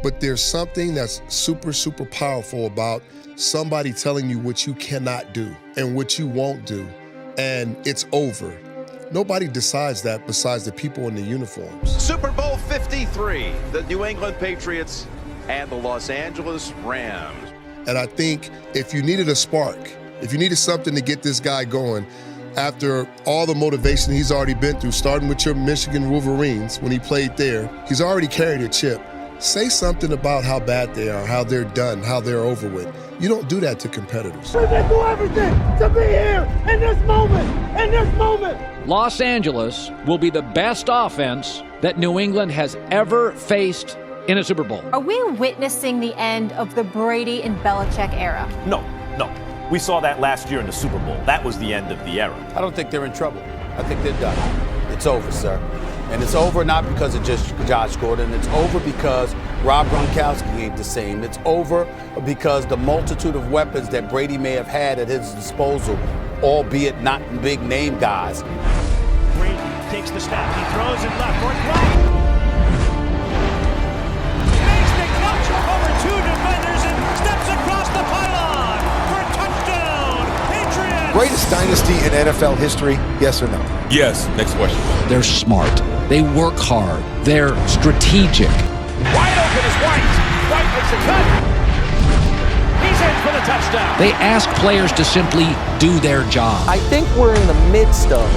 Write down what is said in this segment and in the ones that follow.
But there's something that's super, super powerful about somebody telling you what you cannot do and what you won't do, and it's over. Nobody decides that besides the people in the uniforms. Super Bowl 53, the New England Patriots and the Los Angeles Rams. And I think if you needed a spark, if you needed something to get this guy going, after all the motivation he's already been through, starting with your Michigan Wolverines when he played there, he's already carried a chip. Say something about how bad they are, how they're done, how they're over with. You don't do that to competitors. We've been through everything to be here in this moment. Los Angeles will be the best offense that New England has ever faced in a Super Bowl. Are we witnessing the end of the Brady and Belichick era? No. We saw that last year in the Super Bowl. That was the end of the era. I don't think they're in trouble. I think they're done. It's over, sir. And it's over not because of just Josh Gordon. It's over because Rob Gronkowski ain't the same. It's over because the multitude of weapons that Brady may have had at his disposal, albeit not big name guys. Brady takes the snap. He throws it left. Right. Makes the catch over two defenders and steps across the pylon for a touchdown. Patriots. Greatest dynasty in NFL history, yes or no? Yes. Next question. They're smart. They work hard. They're strategic. Wide open is White. White makes a cut. He's in for the touchdown. They ask players to simply do their job. I think we're in the midst of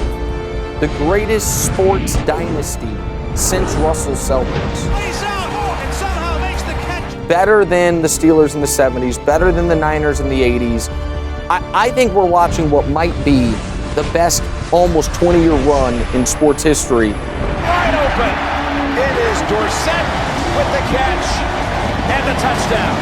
the greatest sports dynasty since Russell Celtics. Plays out and somehow makes the catch. Better than the Steelers in the 70s, better than the Niners in the 80s. I think we're watching what might be the best almost 20-year run in sports history. Wide open. It is Dorsett with the catch and the touchdown.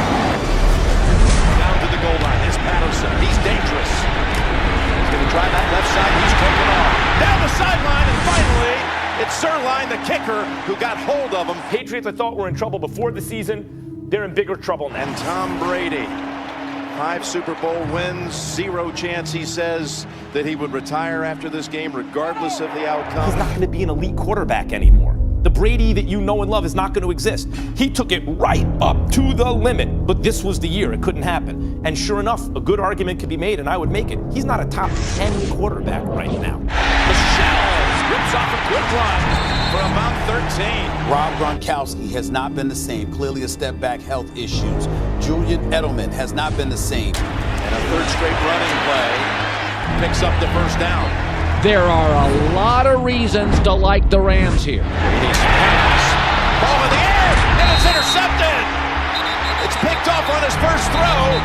Down to the goal line is Patterson. He's dangerous. He's going to try that left side. He's taken off. Down the sideline, and finally, it's Sirline, the kicker, who got hold of him. Patriots, I thought, were in trouble before the season. They're in bigger trouble now. And Tom Brady, 5 Super Bowl wins, 0 chance, he says, that he would retire after this game regardless of the outcome. He's not going to be an elite quarterback anymore. The Brady that you know and love is not going to exist. He took it right up to the limit, but this was the year. It couldn't happen. And sure enough, a good argument could be made, and I would make it. He's not a top 10 quarterback right now. Michelle rips off a quick run for about 13. Rob Gronkowski has not been the same. Clearly a step back, health issues. Julian Edelman has not been the same. And a third straight running play picks up the first down. There are a lot of reasons to like the Rams here. Brady's pass. Ball in the air, and it's intercepted. It's picked off on his first throw.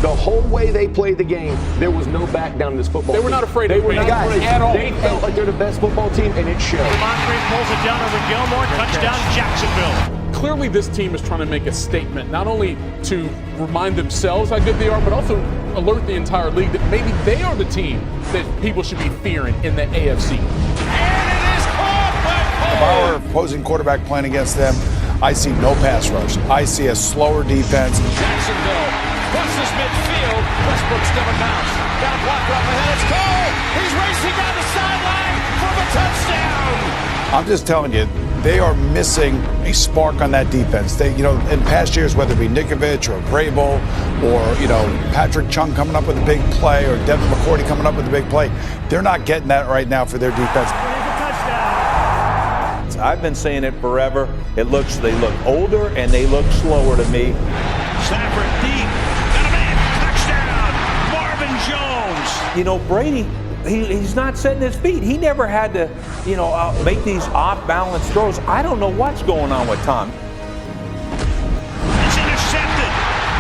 The whole way they played the game, there was no back down in this football team. They were not afraid They of were not afraid at all. They felt like they're the best football team, and it showed. Moncrief pulls it down over Gilmore. Touchdown, Jacksonville. Clearly, this team is trying to make a statement, not only to remind themselves how good they are, but also alert the entire league that maybe they are the team that people should be fearing in the AFC. And it is caught by If our opposing quarterback playing against them, I see no pass rush. I see a slower defense. Jacksonville crosses midfield. Westbrook's still a bounce. Got a blocker up ahead. It's Cole. He's racing down the sideline for the touchdown. I'm just telling you, they are missing a spark on that defense. They, in past years, whether it be Nikovich or Vrabel or, Patrick Chung coming up with a big play or Devin McCourty coming up with a big play, they're not getting that right now for their defense. I've been saying it forever. They look older and they look slower to me. Stafford deep. Got a man. Touchdown. Marvin Jones. Brady, he's not setting his feet. He never had to, make these off-balance throws. I don't know what's going on with Tom. It's intercepted.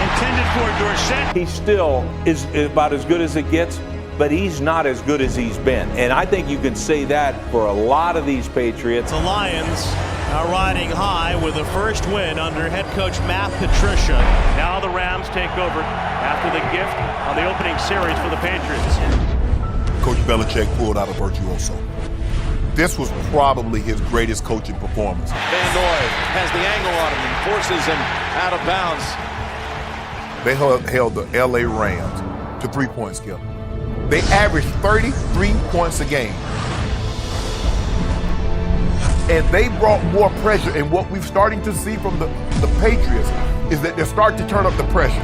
Intended for Dorsett. He still is about as good as it gets, but he's not as good as he's been. And I think you can say that for a lot of these Patriots. The Lions are riding high with a first win under head coach Matt Patricia. Now the Rams take over after the gift on the opening series for the Patriots. Coach Belichick pulled out a virtuoso. This was probably his greatest coaching performance. Van Noy has the angle on him and forces him out of bounds. They held the LA Rams to 3-point skill. They averaged 33 points a game. And they brought more pressure. And what we're starting to see from the Patriots is that they're starting to turn up the pressure.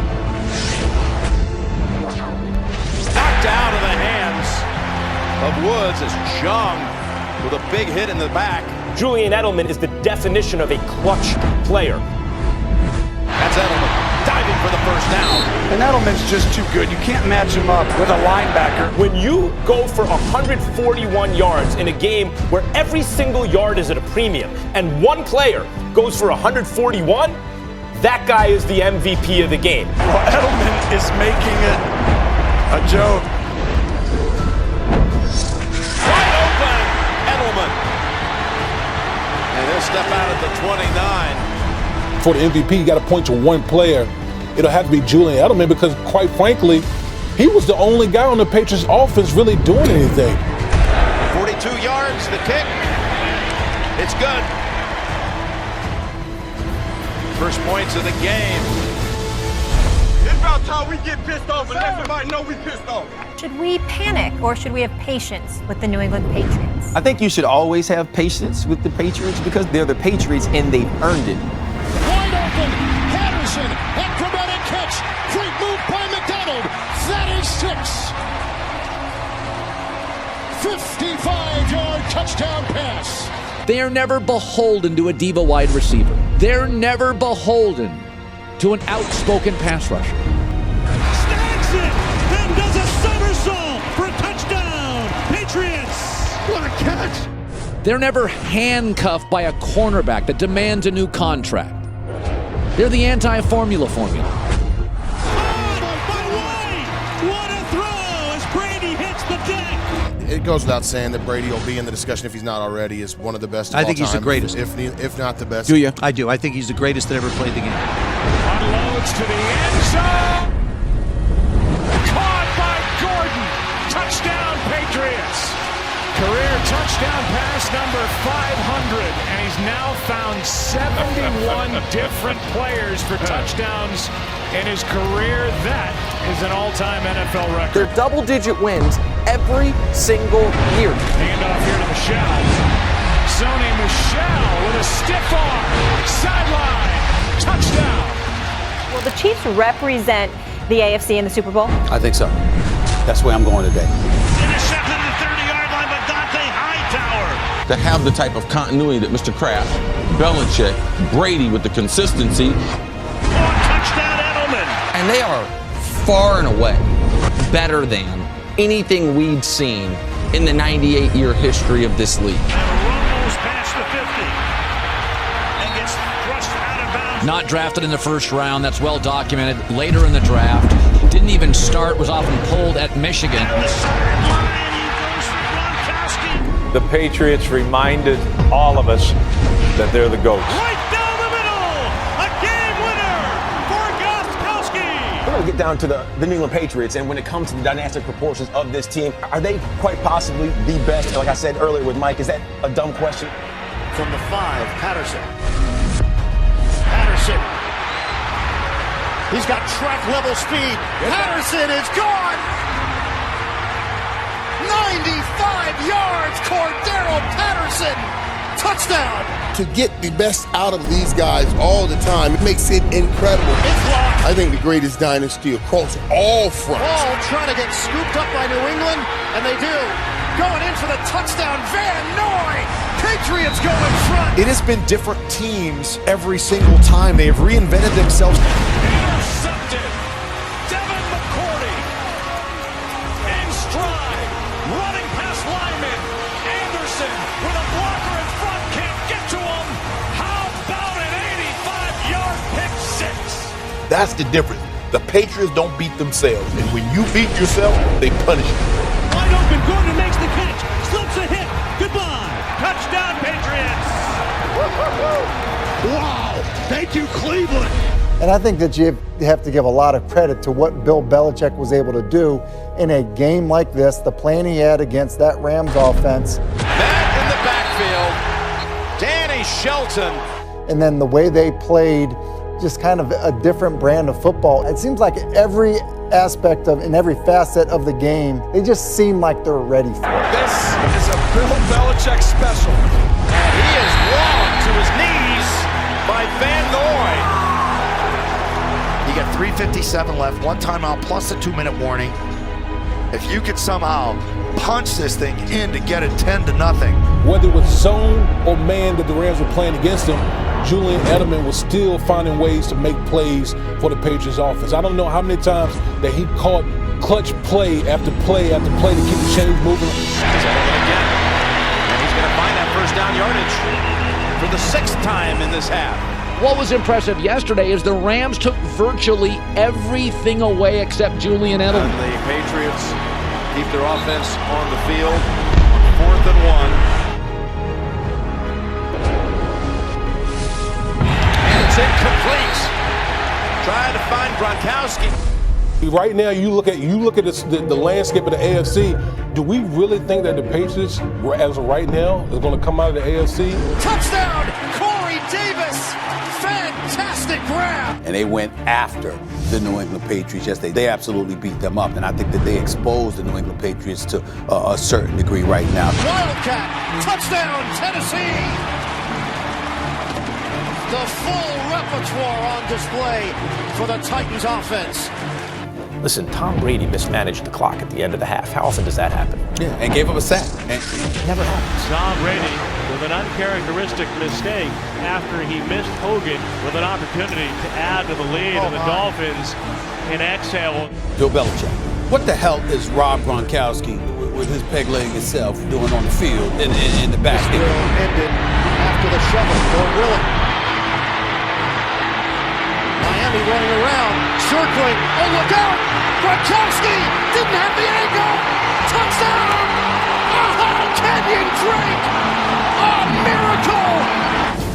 Knocked out of the hands of Woods as Chung with a big hit in the back. Julian Edelman is the definition of a clutch player. That's Edelman diving for the first down. And Edelman's just too good. You can't match him up with a linebacker. When you go for 141 yards in a game where every single yard is at a premium and one player goes for 141, that guy is the MVP of the game. Well, Edelman is making it a joke. Wide open, Edelman. And he'll step out at the 29. For the MVP, you got to point to one player. It'll have to be Julian Edelman because, quite frankly, he was the only guy on the Patriots offense really doing anything. 42 yards, the kick. It's good. First points of the game. It's about time we get pissed off and let somebody know we pissed off. Should we panic or should we have patience with the New England Patriots? I think you should always have patience with the Patriots because they're the Patriots and they've earned it. Wide open, Patterson, acrobatic catch, great move by McDonald. That is 6. 55-yard touchdown pass. They are never beholden to a diva wide receiver. They're never beholden to an outspoken pass rusher. Snags it and does a somersault for a touchdown. Patriots. What a catch. They're never handcuffed by a cornerback that demands a new contract. They're the anti-formula formula. What a throw as Brady hits the deck. It goes without saying that Brady will be in the discussion if he's not already. Is one of the best of I think all he's the time, greatest. if not the best. Do you? I do. I think he's the greatest that ever played the game. Unloads to the end zone. Caught by Gordon. Touchdown, Patriots. Career touchdown pass number 500, and he's now found 71 different players for touchdowns in his career. That is an all-time NFL record. They're double-digit wins every single year. Handoff here to Michelle. Sony Michelle with a stiff arm. Sideline. Touchdown. Will the Chiefs represent the AFC in the Super Bowl? I think so. That's where I'm going today. Intercepted at the 30-yard line by Dante Hightower. To have the type of continuity that Mr. Kraft, Belichick, Brady with the consistency. Touchdown Edelman. And they are far and away better than anything we'd seen in the 98-year history of this league. Rumbles past the 50 and gets thrust out of bounds. Not drafted in the first round, that's well documented. Later in the draft, didn't even start, was often pulled at Michigan. The Patriots reminded all of us that they're the GOATs. Right down the middle, a game winner for Gostkowski. We're going to get down to the New England Patriots, and when it comes to the dynastic proportions of this team, are they quite possibly the best? Like I said earlier with Mike, is that a dumb question? From the 5, Patterson. Patterson. He's got track level speed. Patterson is gone. 95 yards, Cordero Patterson. Touchdown. To get the best out of these guys all the time, it makes it incredible. It's locked. I think the greatest dynasty across all fronts. Ball trying to get scooped up by New England, and they do. Going in for the touchdown, Van Noy. Patriots go in front. It has been different teams every single time. They have reinvented themselves. Intercepted. Devin McCourty. In stride. Running past lineman. Anderson with a blocker in front. Can't get to him. How about an 85-yard pick six? That's the difference. The Patriots don't beat themselves, and when you beat yourself, they punish you. Wide open, Gordon makes the catch. Slips a hit. Goodbye. Touchdown, Patriots. Wow. Thank you, Cleveland. And I think that you have to give a lot of credit to what Bill Belichick was able to do in a game like this, the plan he had against that Rams offense. Back in the backfield, Danny Shelton. And then the way they played, just kind of a different brand of football. It seems like every aspect of, in every facet of the game, they just seem like they're ready for it. This is a Bill Belichick special. And he is 3:57 left, 1 timeout plus a 2-minute warning. If you could somehow punch this thing in to get it 10-0. Whether it was zone or man that the Rams were playing against them, Julian Edelman was still finding ways to make plays for the Patriots offense. I don't know how many times that he caught clutch play after play after play to keep the chains moving. Edelman again, and he's going to find that first down yardage for the 6th time in this half. What was impressive yesterday is the Rams took virtually everything away except Julian Edelman. And the Patriots keep their offense on the field on 4th and 1. And it's incomplete. Trying to find Gronkowski. Right now, you look at the landscape of the AFC. Do we really think that the Patriots, as of right now, is going to come out of the AFC? Touchdown, Corey Davis! Fantastic grab! And they went after the New England Patriots yesterday. They absolutely beat them up, and I think that they exposed the New England Patriots to a certain degree right now. Wildcat, touchdown, Tennessee! The full repertoire on display for the Titans offense. Listen, Tom Brady mismanaged the clock at the end of the half. How often does that happen? Yeah, and gave up a sack. And never happens. Tom Brady with an uncharacteristic mistake after he missed Hogan with an opportunity to add to the lead, and the Dolphins in exhale. Bill Belichick. What the hell is Rob Gronkowski with his peg leg itself doing on the field in the back? This drill ended after the shovel, or will it? Miami running around, circling. Oh, look out! Gronkowski didn't have the angle. Touchdown! Oh, Kenyon Drake! A miracle!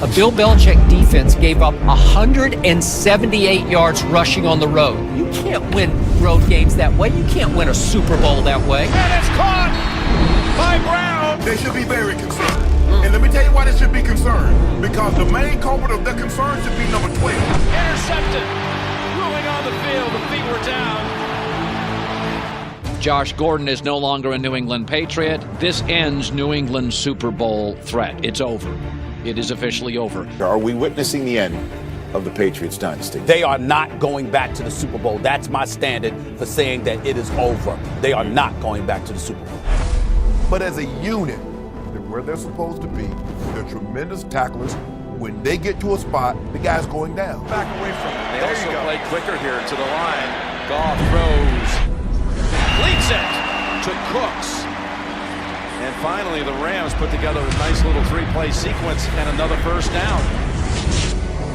A Bill Belichick defense gave up 178 yards rushing on the road. You can't win road games that way. You can't win a Super Bowl that way. And it's caught by Brown. They should be very concerned. And let me tell you why they should be concerned. Because the main culprit of their concern should be number 12. Intercepted. Ruling on the field. The feet were down. Josh Gordon is no longer a New England Patriot. This ends New England's Super Bowl threat. It's over. It is officially over. Are we witnessing the end of the Patriots dynasty? They are not going back to the Super Bowl. That's my standard for saying that it is over. They are not going back to the Super Bowl. But as a unit, they're where they're supposed to be. They're tremendous tacklers. When they get to a spot, the guy's going down. Back away from it. They also play quicker here to the line. Goff throws. Leads it to Cooks. And finally, the Rams put together a nice little 3-play sequence and another first down.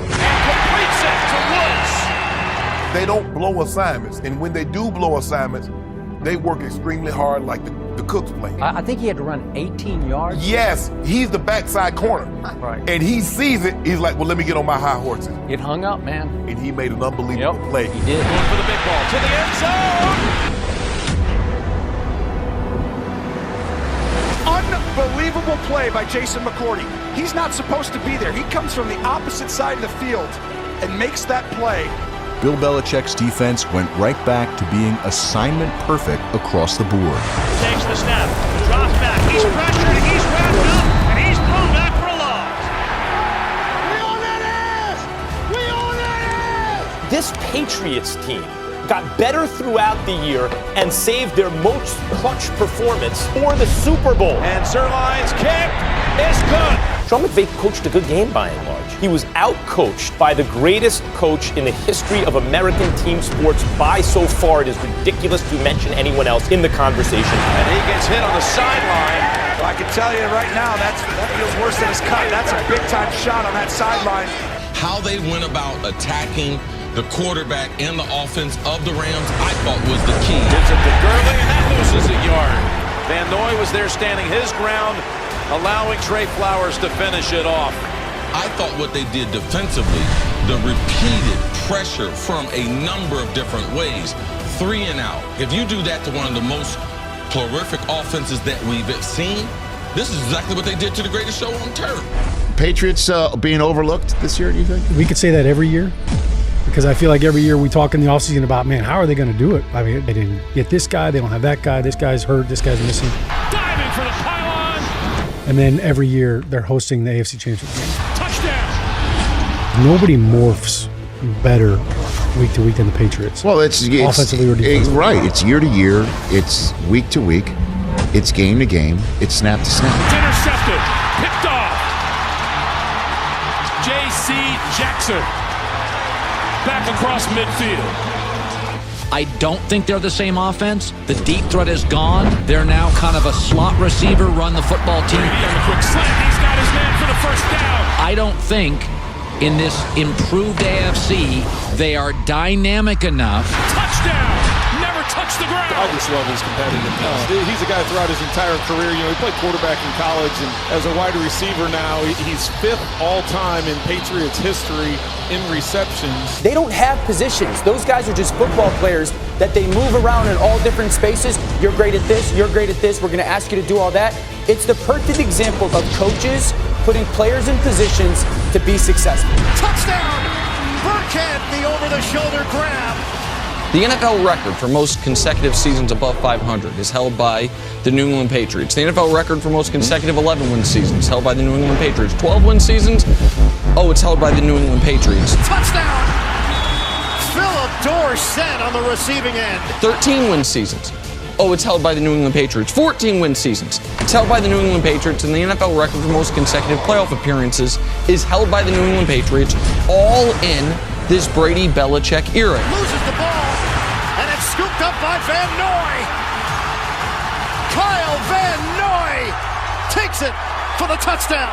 And completes it to Woods. They don't blow assignments. And when they do blow assignments, they work extremely hard like the Cooks play. I think he had to run 18 yards. Yes, he's the backside corner. Right. And he sees it. He's like, well, let me get on my high horses. It hung up, man. And he made an unbelievable play. He did. Going for the big ball to the end zone. Unbelievable play by Jason McCourty. He's not supposed to be there. He comes from the opposite side of the field and makes that play. Bill Belichick's defense went right back to being assignment perfect across the board. Takes the snap, drops back, he's pressured, he's wrapped up, and he's thrown back for a loss. We own that ass! This Patriots team got better throughout the year and saved their most clutch performance for the Super Bowl. And Sirline's kick is good. Sean McVay coached a good game by and large. He was out-coached by the greatest coach in the history of American team sports by so far. It is ridiculous to mention anyone else in the conversation. And he gets hit on the sideline. Well, I can tell you right now, that feels worse than his cut. That's a big-time shot on that sideline. How they went about attacking the quarterback and the offense of the Rams, I thought was the key. Gives it to Gurley, and that loses a yard. Van Noy was there standing his ground, allowing Trey Flowers to finish it off. I thought what they did defensively, the repeated pressure from a number of different ways, 3 and out. If you do that to one of the most prolific offenses that we've seen, this is exactly what they did to the greatest show on turf. Patriots being overlooked this year, do you think? We could say that every year. Because I feel like every year we talk in the offseason about, man, how are they going to do it? I mean, they didn't get this guy, they don't have that guy, this guy's hurt, this guy's missing. Diving for the pylon. And then every year they're hosting the AFC Championship game. Touchdown. Nobody morphs better week to week than the Patriots. Well, it's offensively or defensively. right. It's year to year. It's week to week. It's game to game. It's snap to snap. It's intercepted. Picked off. J.C. Jackson back across midfield. I don't think they're the same offense. The deep threat is gone. They're now kind of a slot receiver, run the football team. On the quick slant, he's got his man for the first down. I don't think in this improved AFC they are dynamic enough. Touchdown! Never touched the ground. I just love his competitiveness. He's a guy throughout his entire career. You know, he played quarterback in college, and as a wide receiver now, he's 5th all-time in Patriots history in receptions. They don't have positions. Those guys are just football players that they move around in all different spaces. You're great at this. You're great at this. We're going to ask you to do all that. It's the perfect example of coaches putting players in positions to be successful. Touchdown! Burkhead, the over-the-shoulder grab. The NFL record for most consecutive seasons above 500 is held by the New England Patriots. The NFL record for most consecutive 11-win seasons held by the New England Patriots. 12-win seasons, it's held by the New England Patriots. Touchdown! Philip Dorsett on the receiving end. 13-win seasons. It's held by the New England Patriots. 14-win seasons. It's held by the New England Patriots, and the NFL record for most consecutive playoff appearances is held by the New England Patriots, all in this Brady-Belichick era. Loses the ball, and it's scooped up by Van Noy. Kyle Van Noy takes it for the touchdown.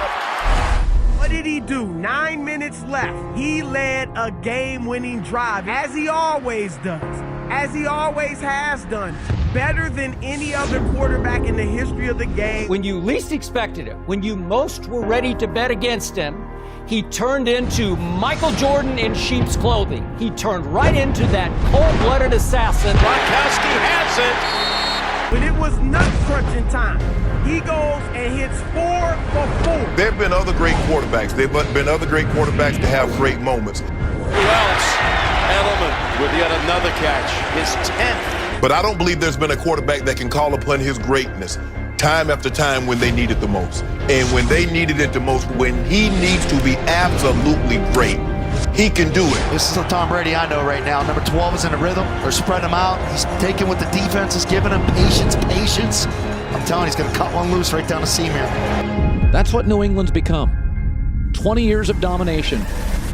What did he do? 9 minutes left. He led a game-winning drive, as he always does, as he always has done. Better than any other quarterback in the history of the game. When you least expected it, when you most were ready to bet against him, he turned into Michael Jordan in sheep's clothing. He turned right into that cold-blooded assassin. Gronkowski has it. When it was nut-crunching time, he goes and hits 4 for 4. There have been other great quarterbacks. There have been other great quarterbacks to have great moments. Who else? Edelman with yet another catch. His 10th. But I don't believe there's been a quarterback that can call upon his greatness time after time when they need it the most. And when they needed it the most, when he needs to be absolutely great, he can do it. This is the Tom Brady I know right now. Number 12 is in a rhythm. They're spreading him out. He's taking what the defense is giving him. Patience. I'm telling you, he's going to cut one loose right down the seam here. That's what New England's become. 20 years of domination.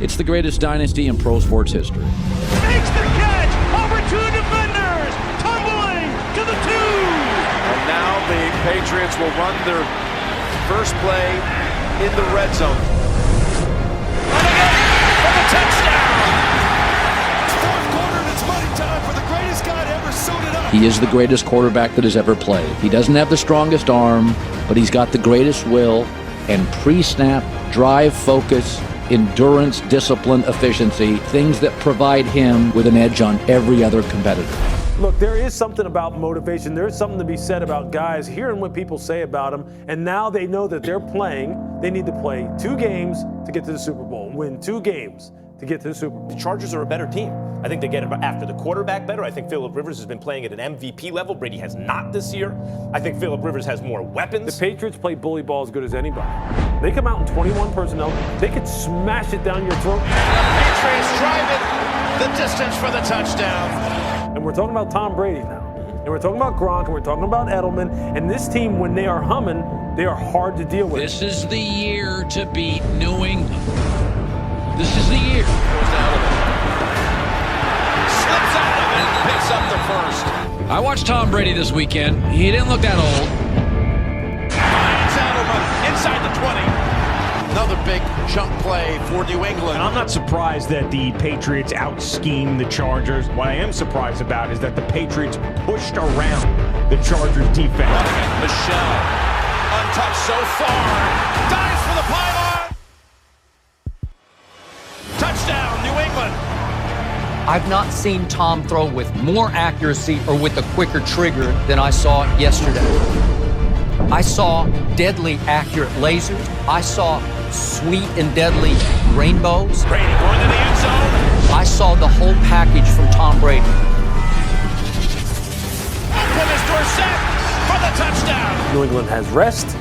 It's the greatest dynasty in pro sports history. Makes the catch over 2 defenders. Tumbling to the 2. And now the Patriots will run their first play in the red zone. For the touchdown! Fourth quarter, and it's money time for the greatest guy to ever suit it up. He is the greatest quarterback that has ever played. He doesn't have the strongest arm, but he's got the greatest will and pre-snap, drive, focus, endurance, discipline, efficiency, things that provide him with an edge on every other competitor. Look, there is something about motivation. There is something to be said about guys hearing what people say about them, and now they know that they're playing. They need to play 2 games to get to the Super Bowl, win 2 games to get to the Super Bowl. The Chargers are a better team. I think they get after the quarterback better. I think Phillip Rivers has been playing at an MVP level. Brady has not this year. I think Phillip Rivers has more weapons. The Patriots play bully ball as good as anybody. They come out in 21 personnel. They could smash it down your throat. Patriots drive it the distance for the touchdown. And we're talking about Tom Brady now. And we're talking about Gronk, and we're talking about Edelman. And this team, when they are humming, they are hard to deal with. This is the year to beat New England. This is the year. Slips out of it, picks up the first. I watched Tom Brady this weekend. He didn't look that old. Finds Edelman inside the 20. Another big chunk play for New England. And I'm not surprised that the Patriots out-schemed the Chargers. What I am surprised about is that the Patriots pushed around the Chargers defense. Michelle, untouched so far, dives for the pylon. Touchdown, New England. I've not seen Tom throw with more accuracy or with a quicker trigger than I saw yesterday. I saw deadly accurate lasers. I saw sweet and deadly rainbows. Brady going to the end zone. I saw the whole package from Tom Brady. Open is Dorsett for the touchdown. New England has rest,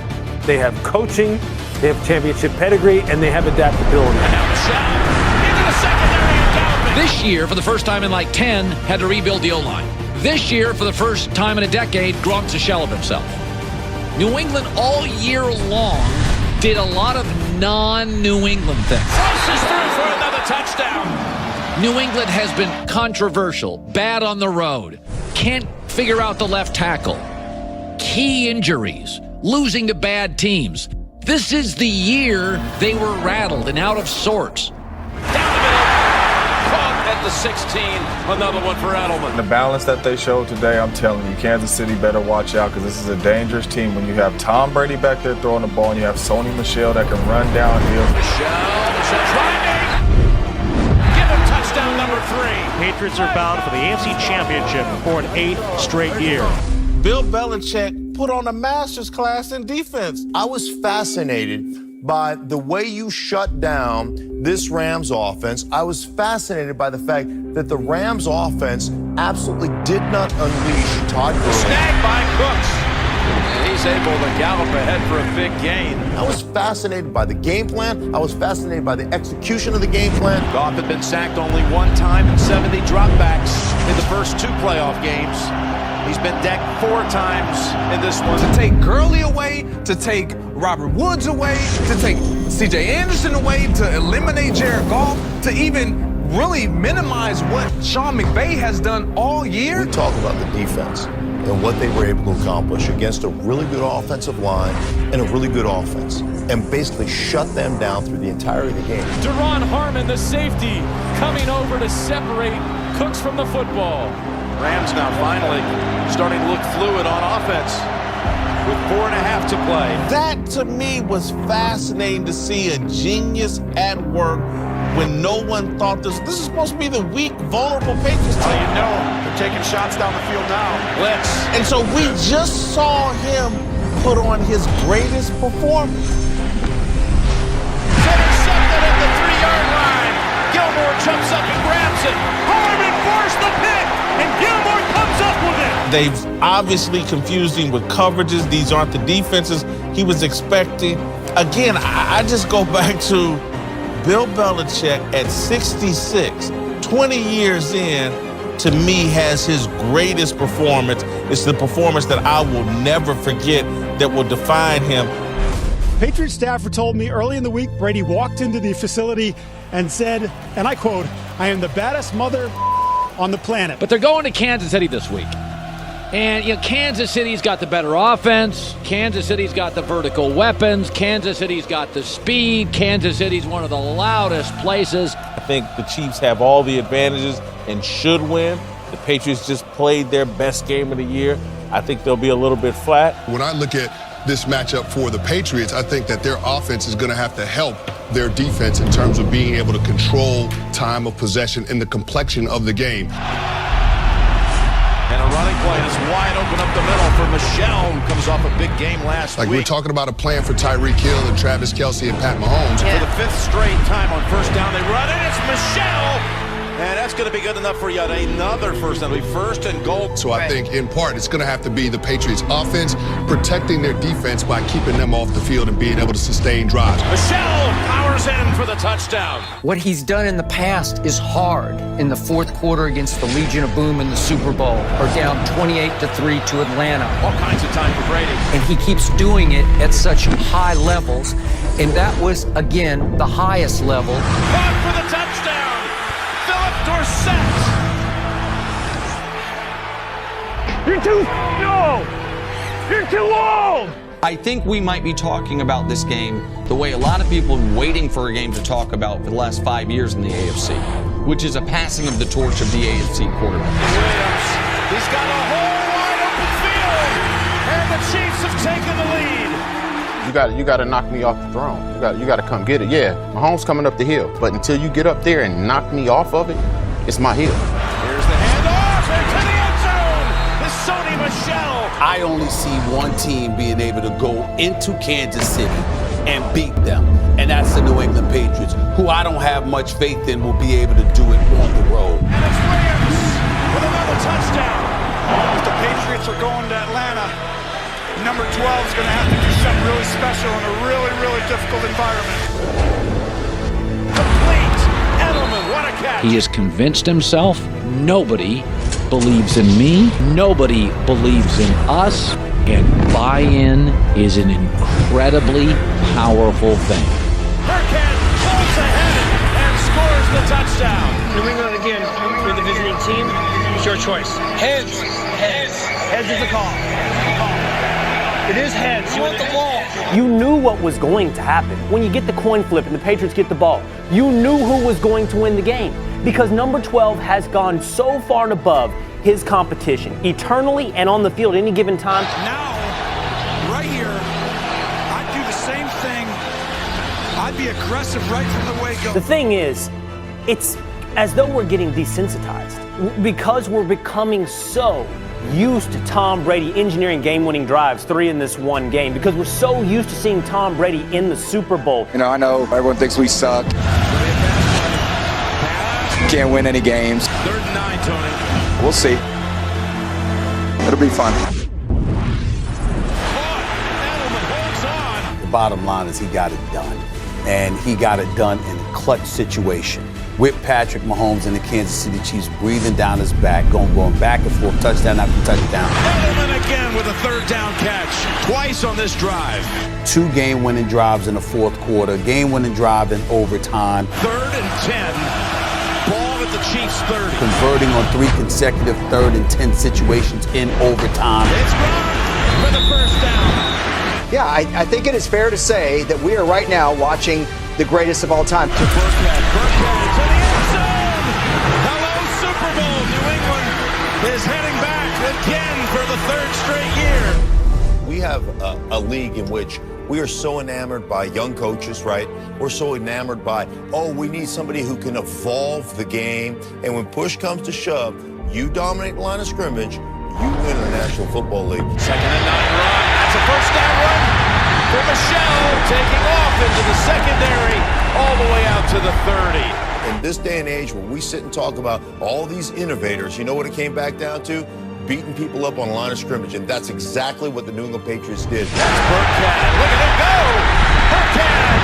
they have coaching, they have championship pedigree, and they have adaptability. And now Michelle into the secondary and galloping. This year, for the first time in like 10, had to rebuild the O-line. This year, for the first time in a decade, Gronk's a shell of himself. New England all year long did a lot of non-New England things. Slices through for another touchdown. New England has been controversial, bad on the road, can't figure out the left tackle, key injuries, losing to bad teams. This is the year they were rattled and out of sorts. At the 16, another one for Edelman. The balance that they showed today, I'm telling you, Kansas City better watch out because this is a dangerous team. When you have Tom Brady back there throwing the ball and you have Sony Michel that can run downhill. Michel driving. Give him touchdown number 3. Patriots are bound for the AFC Championship for an 8th straight year. Bill Belichick put on a master's class in defense. I was fascinated by the way you shut down this Rams offense. I was fascinated by the fact that the Rams offense absolutely did not unleash Todd Gurley. Snagged by Cooks. And he's able to gallop ahead for a big gain. I was fascinated by the game plan. I was fascinated by the execution of the game plan. Goff had been sacked only one time and 70 dropbacks in the first 2 playoff games. He's been decked 4 times in this one. To take Gurley away, to take Robert Woods away, to take C.J. Anderson away, to eliminate Jared Goff, to even really minimize what Sean McVay has done all year. We talk about the defense and what they were able to accomplish against a really good offensive line and a really good offense, and basically shut them down through the entirety of the game. Deron Harmon, the safety, coming over to separate Cooks from the football. Rams now finally starting to look fluid on offense with 4.5 to play. That to me was fascinating to see a genius at work when no one thought this is supposed to be the weak, vulnerable Patriots team. You know, they're taking shots down the field now. Blitz. And so we just saw him put on his greatest performance. Intercepted at the 3-yard line. Gilmore jumps up and grabs it. Harmon forced the pick, and Gilmore comes up with it. They've obviously confused him with coverages. These aren't the defenses he was expecting. Again, I just go back to Bill Belichick at 66, 20 years in, to me has his greatest performance. It's the performance that I will never forget, that will define him. Patriots staffer told me early in the week Brady walked into the facility and said, and I quote, "I am the baddest mother on the planet." But they're going to Kansas City this week. And, Kansas City's got the better offense. Kansas City's got the vertical weapons. Kansas City's got the speed. Kansas City's one of the loudest places. I think the Chiefs have all the advantages and should win. The Patriots just played their best game of the year. I think they'll be a little bit flat. When I look at this matchup for the Patriots, I think that their offense is going to have to help their defense in terms of being able to control time of possession and the complexion of the game. And a running play is wide open up the middle for Michel, who comes off a big game last week. We're talking about a plan for Tyreek Hill and Travis Kelce and Pat Mahomes. For the 5th straight time on first down, they run it. It's Michel. And that's going to be good enough for yet another first down. It'll be 1st and goal. So I think, in part, it's going to have to be the Patriots' offense protecting their defense by keeping them off the field and being able to sustain drives. Michel powers in for the touchdown. What he's done in the past is hard. In the 4th quarter against the Legion of Boom in the Super Bowl, or down 28-3 to Atlanta. All kinds of time for Brady. And he keeps doing it at such high levels. And that was, again, the highest level. Caught for the touchdown. Dorsett. You're too old. I think we might be talking about this game the way a lot of people are waiting for a game to talk about for the last 5 years in the AFC, which is a passing of the torch of the AFC quarterback. Williams, he's got a whole wide open field, and the Chiefs have taken the lead. You got to knock me off the throne. You got to come get it. Yeah, Mahomes coming up the hill, but until you get up there and knock me off of it, it's my hill. Here's the handoff into the end zone. It's Sony Michel. I only see one team being able to go into Kansas City and beat them, and that's the New England Patriots, who I don't have much faith in will be able to do it on the road. And it's Williams with another touchdown. If the Patriots are going to Atlanta, number 12 is going to have to do something really special in a really, really difficult environment. Complete. Edelman, what a catch. He has convinced himself. Nobody believes in me. Nobody believes in us. And buy-in is an incredibly powerful thing. Burkhead pulls ahead and scores the touchdown. New England again, you're the visiting team. It's your choice. Heads. Heads. Heads is the call. It is heads. You want the ball. You knew what was going to happen. When you get the coin flip and the Patriots get the ball, you knew who was going to win the game. Because number 12 has gone so far and above his competition, eternally and on the field at any given time. Now, right here, I'd do the same thing. I'd be aggressive right from the wake-up. The thing is, it's as though we're getting desensitized because we're becoming so used to Tom Brady engineering game-winning drives, 3 in this one game, because we're so used to seeing Tom Brady in the Super Bowl. You know, I know everyone thinks we suck. Can't win any games. 3rd and 9, Tony. We'll see. It'll be fun. The bottom line is he got it done. And he got it done in a clutch situation. With Patrick Mahomes and the Kansas City Chiefs breathing down his back, going back and forth, touchdown after touchdown. Edelman again with a 3rd down catch, twice on this drive. 2 game-winning drives in the 4th quarter, game-winning drive in overtime. 3rd and 10, ball at the Chiefs 30. Converting on 3 consecutive 3rd and 10 situations in overtime. It's Gronk for the 1st down. Yeah, I think it is fair to say that we are right now watching the greatest of all time. To Burkhead to the end zone. Hello, Super Bowl. New England is heading back again for the 3rd straight year. We have a league in which we are so enamored by young coaches, right? We're so enamored by, we need somebody who can evolve the game. And when push comes to shove, you dominate the line of scrimmage, you win the National Football League. 2nd and 9 run. That's a 1st down run for Michelle, taking off into the secondary, all the way out to the 30. In this day and age where we sit and talk about all these innovators, you know what it came back down to? Beating people up on the line of scrimmage, and that's exactly what the New England Patriots did. That's Burkhead. Look at him go! Burkhead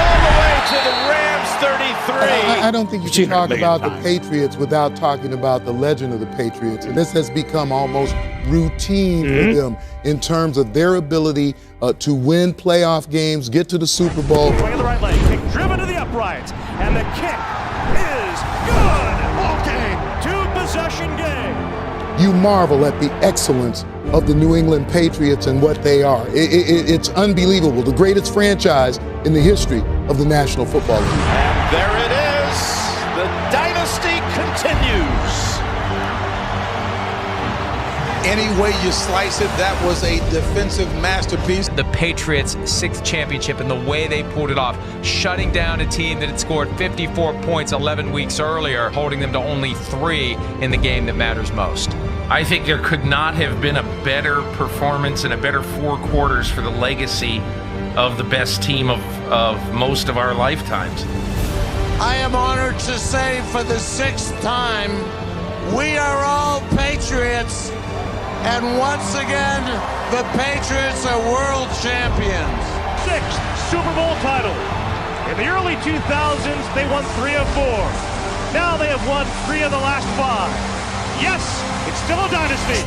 all the way to the Rams 33. I don't think you can talk about the Patriots without talking about the legend of the Patriots. And this has become almost routine for them in terms of their ability to win playoff games, get to the Super Bowl. Swing of the right leg, kick driven to the upright, and the kick is good. Ball game, 2-possession game. You marvel at the excellence of the New England Patriots and what they are. It's unbelievable. The greatest franchise in the history of the National Football League. And there it is. The dynasty continues. Any way you slice it, that was a defensive masterpiece. The Patriots' 6th championship and the way they pulled it off, shutting down a team that had scored 54 points 11 weeks earlier, holding them to only 3 in the game that matters most. I think there could not have been a better performance and a better 4 quarters for the legacy of the best team of most of our lifetimes. I am honored to say for the 6th time, we are all Patriots. And once again, the Patriots are world champions. 6th Super Bowl title. In the early 2000s, they won 3 of 4. Now they have won 3 of the last 5. Yes, it's still a dynasty.